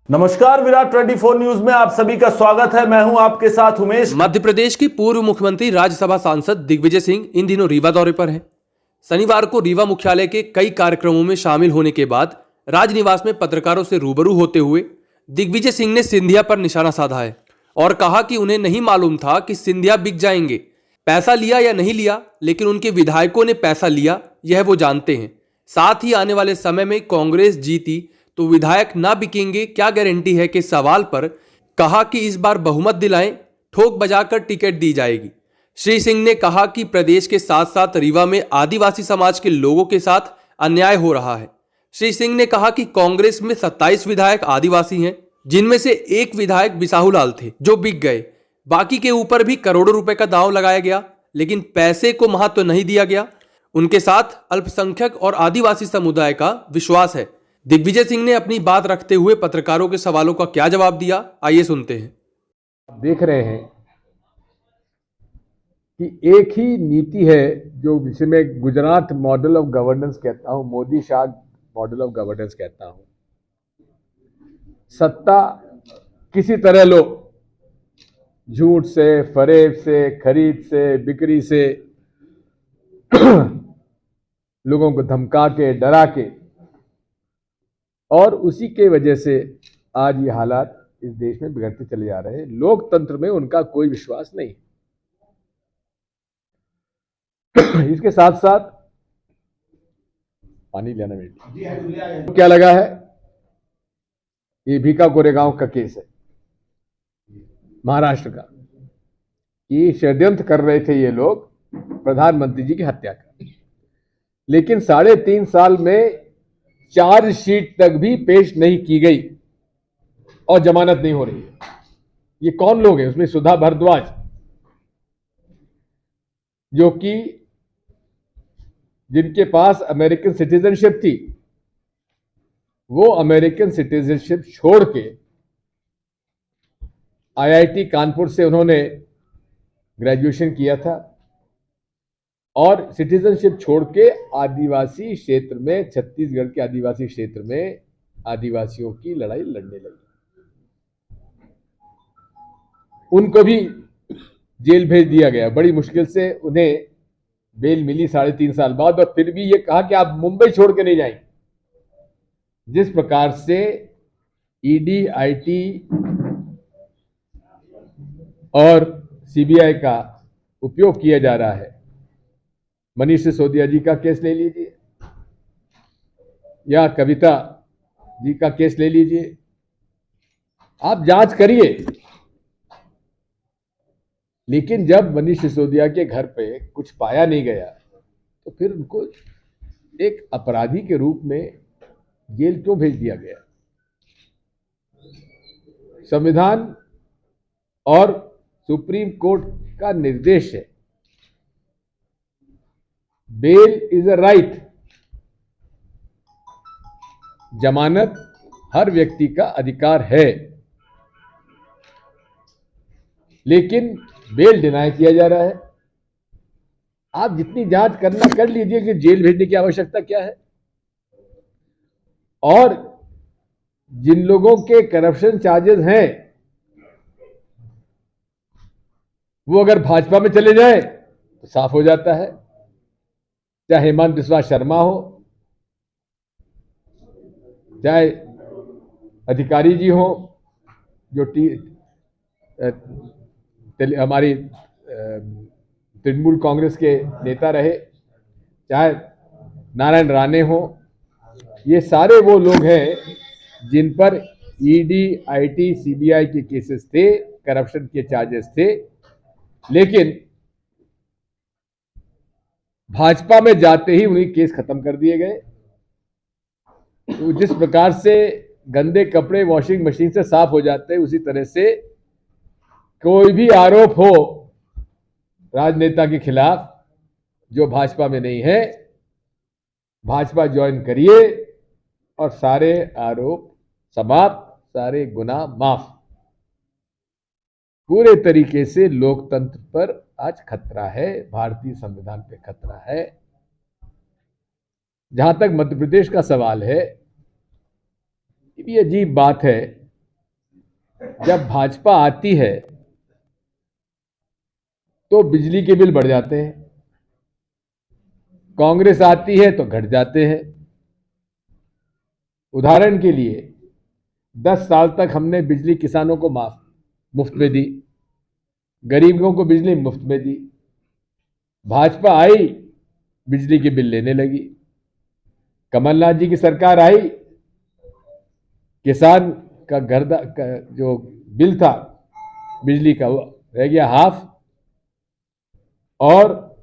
नमस्कार, विराट 24 न्यूज में आप सभी का स्वागत है। मैं हूं आपके साथ उमेश। मध्य प्रदेश की पूर्व मुख्यमंत्री राज्यसभा सांसद दिग्विजय सिंह इन दिनों रीवा दौरे पर हैं। शनिवार को रीवा मुख्यालय के कई कार्यक्रमों में शामिल होने के बाद राजनिवास में पत्रकारों से रूबरू होते हुए दिग्विजय सिंह ने सिंधिया पर निशाना साधा है और कहा कि उन्हें नहीं मालूम था कि सिंधिया बिक जाएंगे। पैसा लिया या नहीं लिया, लेकिन उनके विधायकों ने पैसा लिया, यह वो जानते हैं। साथ ही आने वाले समय में कांग्रेस जीती तो विधायक ना बिकेंगे, क्या गारंटी है के सवाल पर कहा कि इस बार बहुमत दिलाएं, ठोक बजाकर टिकट दी जाएगी। श्री सिंह ने कहा कि प्रदेश के साथ साथ रीवा में आदिवासी समाज के लोगों के साथ अन्याय हो रहा है। श्री सिंह ने कहा कि कांग्रेस में 27 विधायक आदिवासी हैं, जिनमें से एक विधायक बिसाहूलाल थे जो बिक गए। बाकी के ऊपर भी करोड़ों रुपए का दांव लगाया गया, लेकिन पैसे को महत्व नहीं दिया गया। उनके साथ अल्पसंख्यक और आदिवासी समुदाय का विश्वास है। दिग्विजय सिंह ने अपनी बात रखते हुए पत्रकारों के सवालों का क्या जवाब दिया, आइए सुनते हैं। देख रहे हैं कि एक ही नीति है जो जिसे मैं गुजरात मॉडल ऑफ गवर्नेंस कहता हूं, Modi Shah model of governance कहता हूं। सत्ता किसी तरह लो, झूठ से, फरेब से, खरीद से, बिक्री से लोगों को धमका के, डरा के, और उसी के वजह से आज ये हालात इस देश में बिगड़ते चले जा रहे हैं। लोकतंत्र में उनका कोई विश्वास नहीं। इसके साथ साथ पानी लेना बेटी क्या लगा है, ये भीका कोरेगांव का केस है महाराष्ट्र का। ये षड्यंत्र कर रहे थे ये लोग प्रधानमंत्री जी की हत्या का, लेकिन 3.5 साल में चार्जशीट तक भी पेश नहीं की गई और जमानत नहीं हो रही है। ये कौन लोग हैं? उसमें सुधा भारद्वाज, जो कि जिनके पास अमेरिकन सिटीजनशिप थी, वो अमेरिकन सिटीजनशिप छोड़ के आईआईटी कानपुर से उन्होंने ग्रेजुएशन किया था और सिटीजनशिप छोड़ के आदिवासी क्षेत्र में, छत्तीसगढ़ के आदिवासी क्षेत्र में आदिवासियों की लड़ाई लड़ने लगे। उनको भी जेल भेज दिया गया। बड़ी मुश्किल से उन्हें बेल मिली 3.5 साल बाद, और फिर भी ये कहा कि आप मुंबई छोड़ के नहीं जाएंगे। जिस प्रकार से ईडी, आईटी और सीबीआई का उपयोग किया जा रहा है, मनीष सिसोदिया जी का केस ले लीजिए या कविता जी का केस ले लीजिए, आप जांच करिए। लेकिन जब मनीष सिसोदिया के घर पे कुछ पाया नहीं गया तो फिर उनको एक अपराधी के रूप में जेल क्यों भेज दिया गया? संविधान और सुप्रीम कोर्ट का निर्देश है, बेल इज अ राइट। जमानत हर व्यक्ति का अधिकार है, लेकिन बेल डिनाई किया जा रहा है। आप जितनी जांच करना कर लीजिए कि जेल भेजने की आवश्यकता क्या है। और जिन लोगों के करप्शन चार्जेस हैं, वो अगर भाजपा में चले जाए तो साफ हो जाता है। चाहे हेमंत बिस्वा शर्मा हो, चाहे अधिकारी जी हो जो हमारी तृणमूल कांग्रेस के नेता रहे, चाहे नारायण राणे हो, ये सारे वो लोग हैं जिन पर ईडी, आईटी, सीबीआई के केसेस थे, करप्शन के चार्जेस थे। लेकिन भाजपा में जाते ही उन्हीं केस खत्म कर दिए गए। तो जिस प्रकार से गंदे कपड़े वॉशिंग मशीन से साफ हो जाते हैं, उसी तरह से कोई भी आरोप हो राजनेता के खिलाफ जो भाजपा में नहीं है, भाजपा ज्वाइन करिए और सारे आरोप समाप्त, सारे गुनाह माफ। पूरे तरीके से लोकतंत्र पर आज खतरा है, भारतीय संविधान पे खतरा है। जहां तक मध्य प्रदेश का सवाल है, ये भी अजीब बात है जब भाजपा आती है तो बिजली के बिल बढ़ जाते हैं, कांग्रेस आती है तो घट जाते हैं। उदाहरण के लिए 10 साल तक हमने बिजली किसानों को मुफ्त में दी, गरीबों को बिजली मुफ्त में दी। भाजपा आई, बिजली के बिल लेने लगी। कमलनाथ जी की सरकार आई, किसान का जो बिल था बिजली का वो रह गया हाफ, और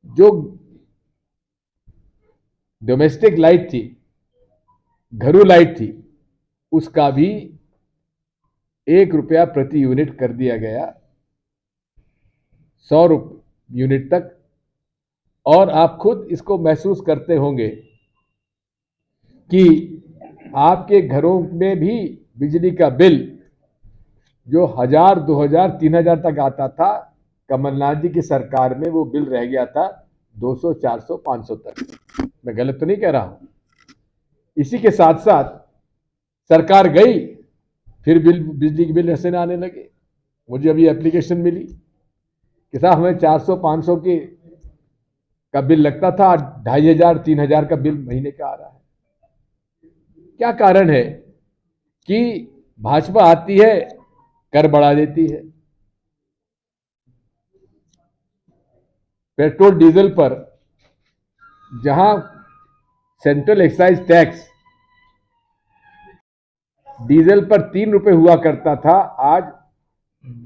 जो डोमेस्टिक लाइट थी, घरू लाइट थी, उसका भी ₹1 प्रति यूनिट कर दिया गया, 100 यूनिट तक। और आप खुद इसको महसूस करते होंगे कि आपके घरों में भी बिजली का बिल जो 1000, 2000, 3000 तक आता था, कमलनाथ जी की सरकार में वो बिल रह गया था 200, 400, 500 तक। मैं गलत तो नहीं कह रहा हूं। इसी के साथ साथ सरकार गई, फिर बिजली के बिल ऐसे ना आने लगे। मुझे अभी एप्लीकेशन मिली कि साहब हमें 400, 500 का बिल लगता था, 2500, 3000 का बिल महीने का आ रहा है। क्या कारण है कि भाजपा आती है, कर बढ़ा देती है। पेट्रोल डीजल पर जहां सेंट्रल एक्साइज टैक्स डीजल पर ₹3 हुआ करता था, आज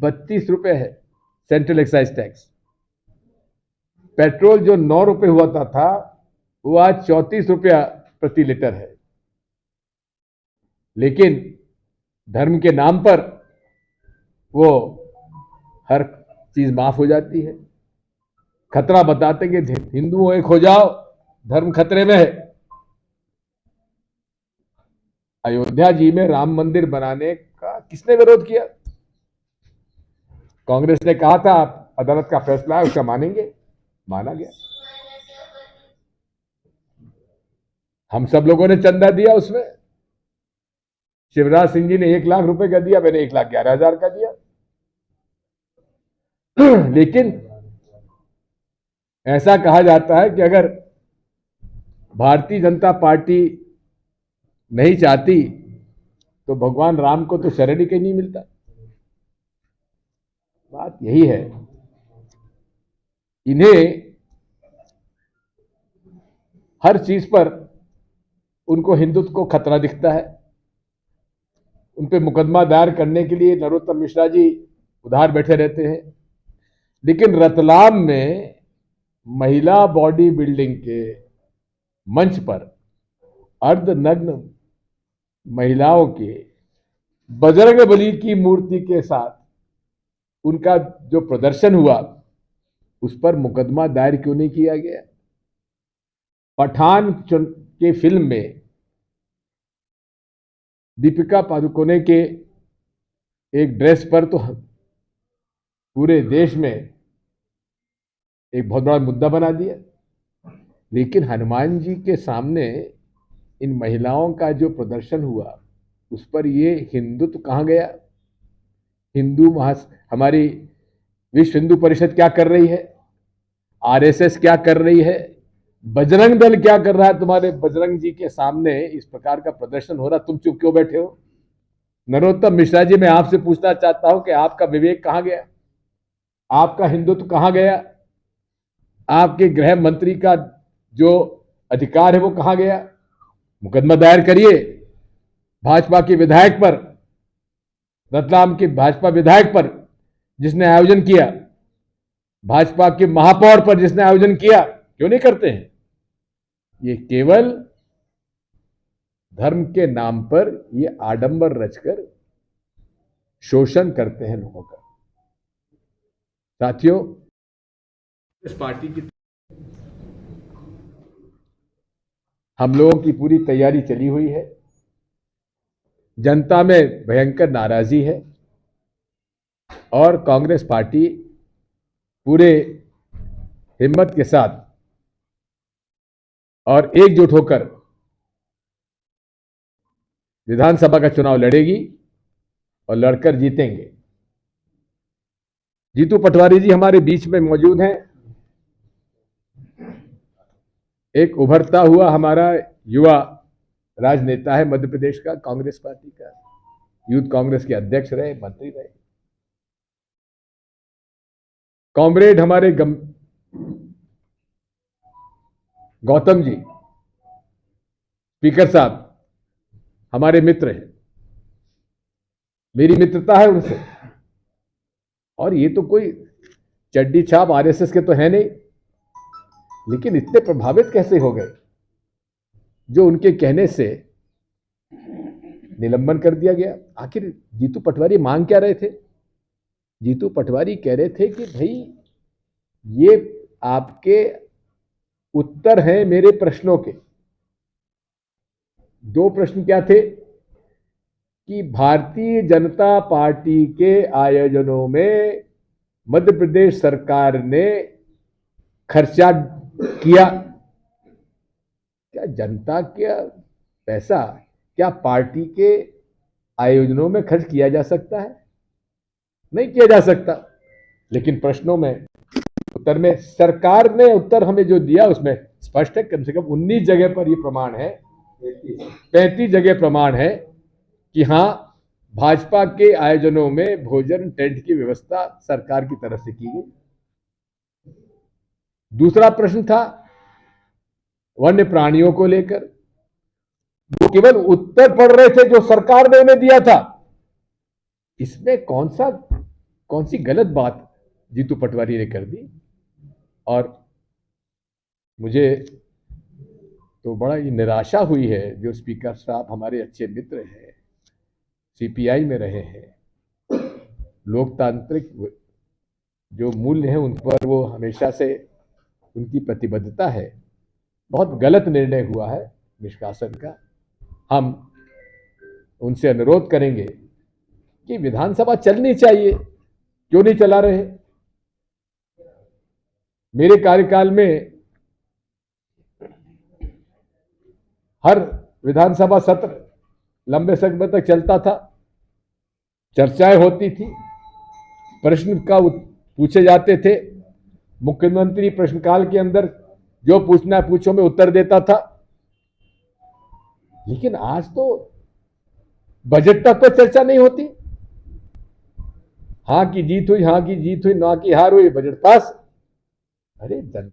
₹32 है सेंट्रल एक्साइज टैक्स। पेट्रोल जो ₹9 हुआ था वो आज ₹34 प्रति लीटर है। लेकिन धर्म के नाम पर वो हर चीज माफ हो जाती है। खतरा बताते कि हिंदुओं एक हो जाओ, धर्म खतरे में है। अयोध्या जी में राम मंदिर बनाने का किसने विरोध किया? कांग्रेस ने कहा था अदालत का फैसला है उसका मानेंगे, माना गया। हम सब लोगों ने चंदा दिया उसमें। शिवराज सिंह जी ने 1 लाख रुपए का दिया, मैंने 1,11,000 का दिया। लेकिन ऐसा कहा जाता है कि अगर भारतीय जनता पार्टी नहीं चाहती तो भगवान राम को तो शरण ही कहीं नहीं मिलता। बात यही है, इन्हें हर चीज पर उनको हिंदुत्व को खतरा दिखता है। उन पे मुकदमा दायर करने के लिए नरोत्तम मिश्रा जी उधार बैठे रहते हैं। लेकिन रतलाम में महिला बॉडी बिल्डिंग के मंच पर अर्धनग्न महिलाओं के बजरंगबली की मूर्ति के साथ उनका जो प्रदर्शन हुआ, उस पर मुकदमा दायर क्यों नहीं किया गया? पठान के फिल्म में दीपिका पादुकोणे के एक ड्रेस पर तो पूरे देश में एक बहुत बड़ा मुद्दा बना दिया। लेकिन हनुमान जी के सामने इन महिलाओं का जो प्रदर्शन हुआ, उस पर ये हिंदुत्व कहां गया? हमारी विश्व हिंदू परिषद क्या कर रही है? आरएसएस क्या कर रही है? बजरंग दल क्या कर रहा है? तुम्हारे बजरंग जी के सामने इस प्रकार का प्रदर्शन हो रहा, तुम चुप क्यों बैठे हो? नरोत्तम मिश्रा जी, मैं आपसे पूछना चाहता हूं कि आपका विवेक कहां गया? आपका हिंदुत्व कहां गया? आपके गृह मंत्री का जो अधिकार है वो कहां गया? मुकदमा दायर करिए भाजपा के विधायक पर, रतलाम के भाजपा विधायक पर जिसने आयोजन किया, भाजपा के महापौर पर जिसने आयोजन किया। क्यों नहीं करते हैं? ये केवल धर्म के नाम पर ये आडंबर रचकर शोषण करते हैं लोगों का। साथियों, इस पार्टी की हम लोगों की पूरी तैयारी चली हुई है। जनता में भयंकर नाराजगी है और कांग्रेस पार्टी पूरे हिम्मत के साथ और एकजुट होकर विधानसभा का चुनाव लड़ेगी और लड़कर जीतेंगे। जीतू पटवारी जी हमारे बीच में मौजूद हैं। एक उभरता हुआ हमारा युवा राजनेता है मध्य प्रदेश का, कांग्रेस पार्टी का, यूथ कांग्रेस के अध्यक्ष रहे, मंत्री रहे। कॉमरेड हमारे गौतम जी स्पीकर साहब हमारे मित्र हैं, मेरी मित्रता है उनसे। और ये तो कोई चड्डी छाप आरएसएस के तो है नहीं, लेकिन इतने प्रभावित कैसे हो गए जो उनके कहने से निलंबन कर दिया गया। आखिर जीतू पटवारी मांग क्या रहे थे? जीतू पटवारी कह रहे थे कि भाई ये आपके उत्तर हैं मेरे प्रश्नों के। दो प्रश्न क्या थे कि भारतीय जनता पार्टी के आयोजनों में मध्य प्रदेश सरकार ने खर्चा किया, क्या जनता का पैसा क्या पार्टी के आयोजनों में खर्च किया जा सकता है? नहीं किया जा सकता। लेकिन प्रश्नों में, उत्तर में, सरकार ने उत्तर हमें जो दिया उसमें स्पष्ट है, कम से कम 19 जगह पर यह प्रमाण है, 35 जगह प्रमाण है कि हां भाजपा के आयोजनों में भोजन टेंट की व्यवस्था सरकार की तरफ से की गई। दूसरा प्रश्न था वन्य प्राणियों को लेकर, वो केवल उत्तर पढ़ रहे थे जो सरकार ने उन्हें दिया था। इसमें कौन सी गलत बात जीतू पटवारी ने कर दी। और मुझे तो बड़ा ही निराशा हुई है, जो स्पीकर साहब हमारे अच्छे मित्र हैं, सीपीआई में रहे हैं, लोकतांत्रिक जो मूल्य हैं उन पर वो हमेशा से उनकी प्रतिबद्धता है। बहुत गलत निर्णय हुआ है निष्कासन का। हम उनसे अनुरोध करेंगे कि विधानसभा चलनी चाहिए, क्यों नहीं चला रहे? मेरे कार्यकाल में हर विधानसभा सत्र लंबे समय तक चलता था, चर्चाएं होती थी, प्रश्न का पूछे जाते थे, मुख्यमंत्री प्रश्नकाल के अंदर जो पूछना है पूछो में उत्तर देता था। लेकिन आज तो बजट तक पर चर्चा नहीं होती। हां की जीत हुई, हां की जीत हुई, ना की हार हुई, बजट पास। अरे